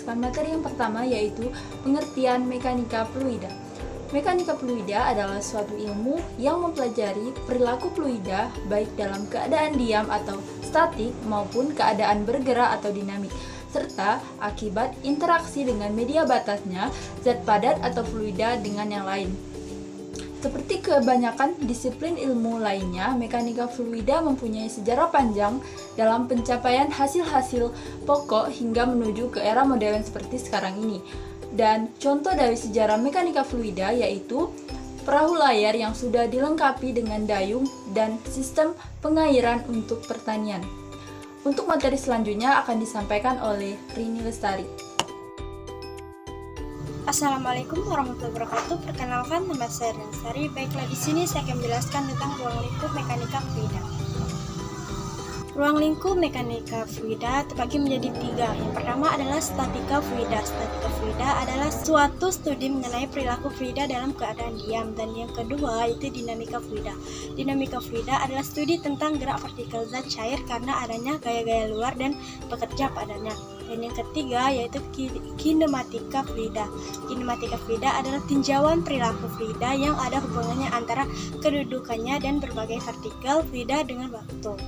menjelaskan materi yang pertama, yaitu pengertian mekanika fluida. Mekanika fluida adalah suatu ilmu yang mempelajari perilaku fluida baik dalam keadaan diam atau statik maupun keadaan bergerak atau dinamik, serta akibat interaksi dengan media batasnya, zat padat atau fluida dengan yang lain. Seperti kebanyakan disiplin ilmu lainnya, mekanika fluida mempunyai sejarah panjang dalam pencapaian hasil-hasil pokok hingga menuju ke era modern seperti sekarang ini. Dan contoh dari sejarah mekanika fluida yaitu perahu layar yang sudah dilengkapi dengan dayung dan sistem pengairan untuk pertanian. Untuk materi selanjutnya akan disampaikan oleh Rini Lestari. Assalamualaikum warahmatullahi wabarakatuh. Perkenalkan, nama saya Rini Lestari. Baiklah, di sini saya akan menjelaskan tentang ruang lingkup mekanika fluida. Ruang lingkup mekanika fluida terbagi menjadi 3. Yang pertama adalah statika fluida. Statika fluida adalah suatu studi mengenai perilaku fluida dalam keadaan diam. Dan yang kedua yaitu dinamika fluida. Dinamika fluida adalah studi tentang gerak partikel zat cair karena adanya gaya-gaya luar dan bekerja padanya. Dan yang ketiga yaitu kinematika fluida. Kinematika fluida adalah tinjauan perilaku fluida yang ada hubungannya antara kedudukannya dan berbagai partikel fluida dengan waktu.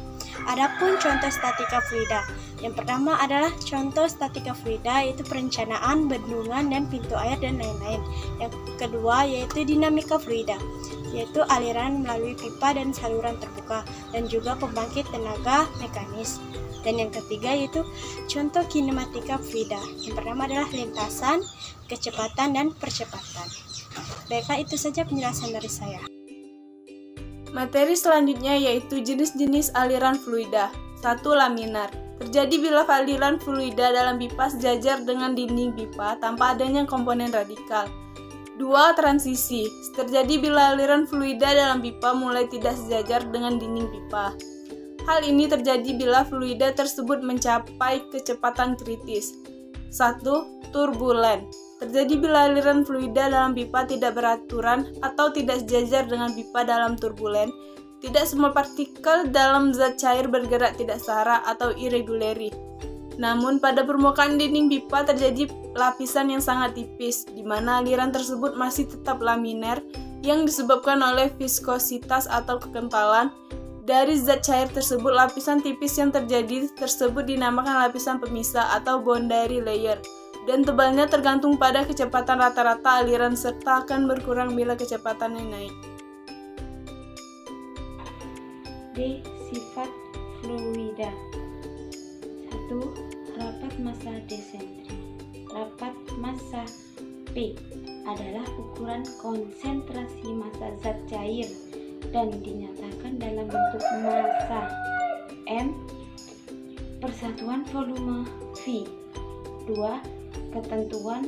Adapun contoh statika fluida. Yang pertama adalah contoh statika fluida yaitu perencanaan, bendungan, dan pintu air dan lain-lain. Yang kedua yaitu dinamika fluida, yaitu aliran melalui pipa dan saluran terbuka, dan juga pembangkit tenaga mekanis. Dan yang ketiga yaitu contoh kinematika fluida. Yang pertama adalah lintasan, kecepatan, dan percepatan. Baiklah, itu saja penjelasan dari saya. Materi selanjutnya yaitu jenis-jenis aliran fluida. 1. Laminar. Terjadi bila aliran fluida dalam pipa sejajar dengan dinding pipa tanpa adanya komponen radikal. 2. Transisi. Terjadi bila aliran fluida dalam pipa mulai tidak sejajar dengan dinding pipa. Hal ini terjadi bila fluida tersebut mencapai kecepatan kritis. 1. Turbulen. Terjadi bila aliran fluida dalam pipa tidak beraturan atau tidak sejajar dengan pipa dalam turbulen. Tidak semua partikel dalam zat cair bergerak tidak searah atau irregularly. Namun pada permukaan dinding pipa terjadi lapisan yang sangat tipis, di mana aliran tersebut masih tetap laminar yang disebabkan oleh viskositas atau kekentalan dari zat cair tersebut. Lapisan tipis yang terjadi tersebut dinamakan lapisan pemisah atau boundary layer. Dan tebalnya tergantung pada kecepatan rata-rata aliran serta akan berkurang bila kecepatannya naik. D. Sifat fluida. 1. Rapat massa desentri. Rapat massa P adalah ukuran konsentrasi massa zat cair dan dinyatakan dalam bentuk massa M persatuan volume V. 2. Ketentuan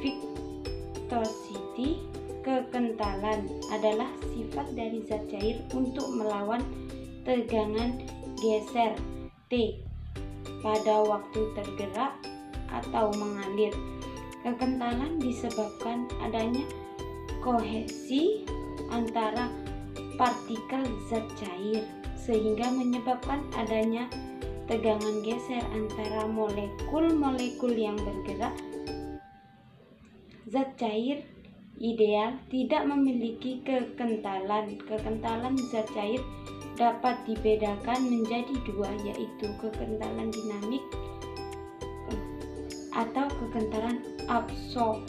viscosity, kekentalan adalah sifat dari zat cair untuk melawan tegangan geser T pada waktu tergerak atau mengalir. Kekentalan disebabkan adanya kohesi antara partikel zat cair sehingga menyebabkan adanya tegangan geser antara molekul-molekul yang bergerak. Zat cair ideal tidak memiliki kekentalan. Kekentalan zat cair dapat dibedakan menjadi 2, yaitu kekentalan dinamik atau kekentalan absorb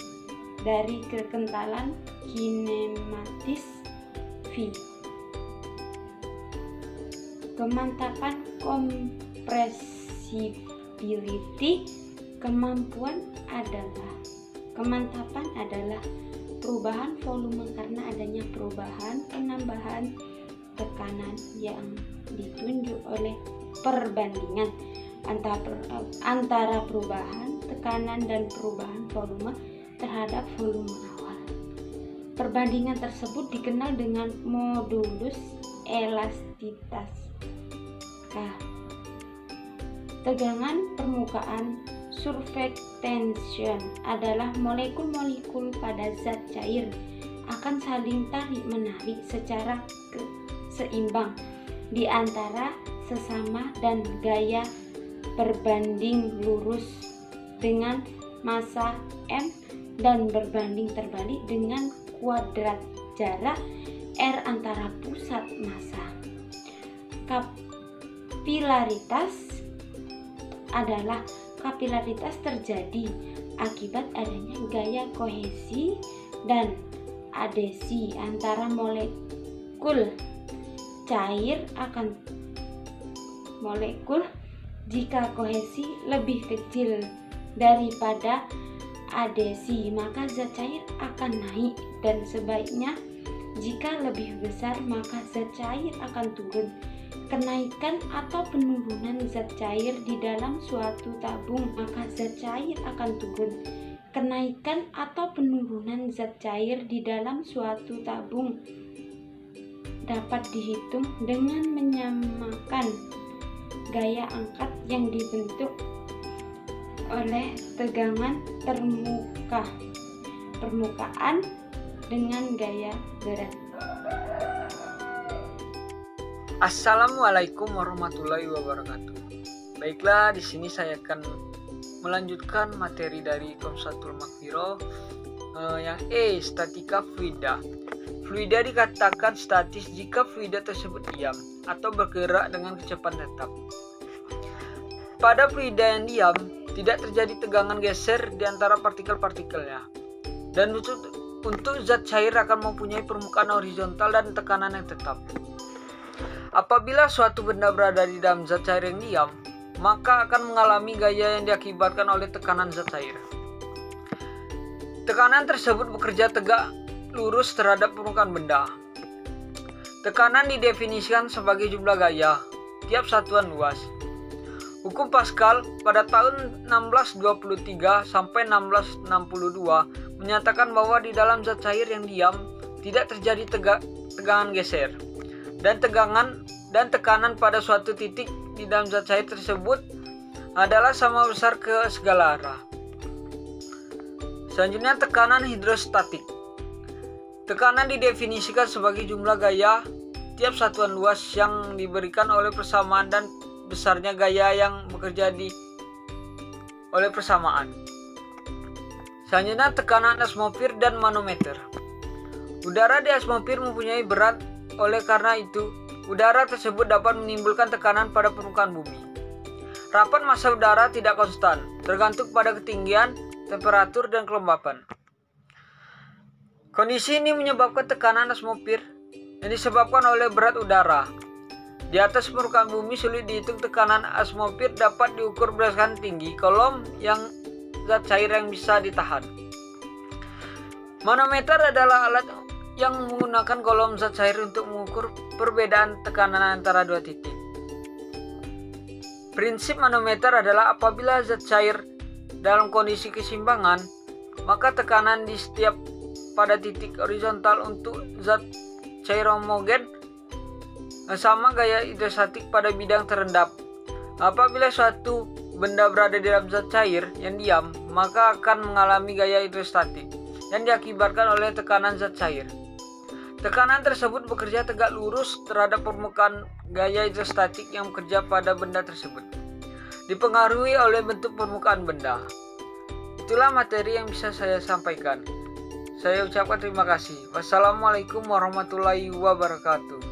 dari kekentalan kinematis V. Kemantapan compressibility, kemantapan adalah perubahan volume karena adanya perubahan penambahan tekanan yang ditunjuk oleh perbandingan antara perubahan tekanan dan perubahan volume terhadap volume awal. Perbandingan tersebut dikenal dengan modulus elastisitas K. Tegangan permukaan surface tension adalah molekul-molekul pada zat cair akan saling tarik-menarik secara seimbang di antara sesama dan gaya berbanding lurus dengan massa M dan berbanding terbalik dengan kuadrat jarak R antara pusat massa. Kapilaritas terjadi akibat adanya gaya kohesi dan adesi antara molekul cair akan molekul. Jika kohesi lebih kecil daripada adesi, maka zat cair akan naik, dan sebaliknya jika lebih besar maka zat cair akan turun. Kenaikan atau penurunan zat cair di dalam suatu tabung, maka zat cair akan turun. Kenaikan atau penurunan zat cair di dalam suatu tabung dapat dihitung dengan menyamakan gaya angkat yang dibentuk oleh tegangan permukaan dengan gaya berat. Assalamualaikum warahmatullahi wabarakatuh. Baiklah, di sini saya akan melanjutkan materi dari Komsatul Makfiro yang statika fluida. Fluida dikatakan statis jika fluida tersebut diam atau bergerak dengan kecepatan tetap. Pada fluida yang diam, tidak terjadi tegangan geser di antara partikel-partikelnya. Dan untuk zat cair akan mempunyai permukaan horizontal dan tekanan yang tetap. Apabila suatu benda berada di dalam zat cair yang diam, maka akan mengalami gaya yang diakibatkan oleh tekanan zat cair. Tekanan tersebut bekerja tegak lurus terhadap permukaan benda. Tekanan didefinisikan sebagai jumlah gaya tiap satuan luas. Hukum Pascal pada tahun 1623 sampai 1662 menyatakan bahwa di dalam zat cair yang diam tidak terjadi tegangan geser. Dan tekanan pada suatu titik di dalam zat cair tersebut adalah sama besar ke segala arah. Selanjutnya, tekanan hidrostatik. Tekanan didefinisikan sebagai jumlah gaya tiap satuan luas yang diberikan oleh persamaan dan besarnya gaya yang bekerja oleh persamaan. Selanjutnya, tekanan atmosfer dan manometer. Udara di atmosfer mempunyai berat. Oleh karena itu, udara tersebut dapat menimbulkan tekanan pada permukaan bumi. Rapat massa udara tidak konstan, tergantung pada ketinggian, temperatur, dan kelembapan. Kondisi ini menyebabkan tekanan atmosfer yang disebabkan oleh berat udara. Di atas permukaan bumi sulit dihitung tekanan atmosfer dapat diukur berdasarkan tinggi kolom yang zat cair yang bisa ditahan. Manometer adalah alat yang menggunakan kolom zat cair untuk mengukur perbedaan tekanan antara dua titik. Prinsip manometer adalah apabila zat cair dalam kondisi keseimbangan, maka tekanan di setiap pada titik horizontal untuk zat cair homogen sama gaya hidrostatik pada bidang terendap. Apabila suatu benda berada di dalam zat cair yang diam, maka akan mengalami gaya hidrostatik yang diakibatkan oleh tekanan zat cair. Tekanan tersebut bekerja tegak lurus terhadap permukaan gaya hidrostatik yang bekerja pada benda tersebut, dipengaruhi oleh bentuk permukaan benda. Itulah materi yang bisa saya sampaikan. Saya ucapkan terima kasih. Wassalamualaikum warahmatullahi wabarakatuh.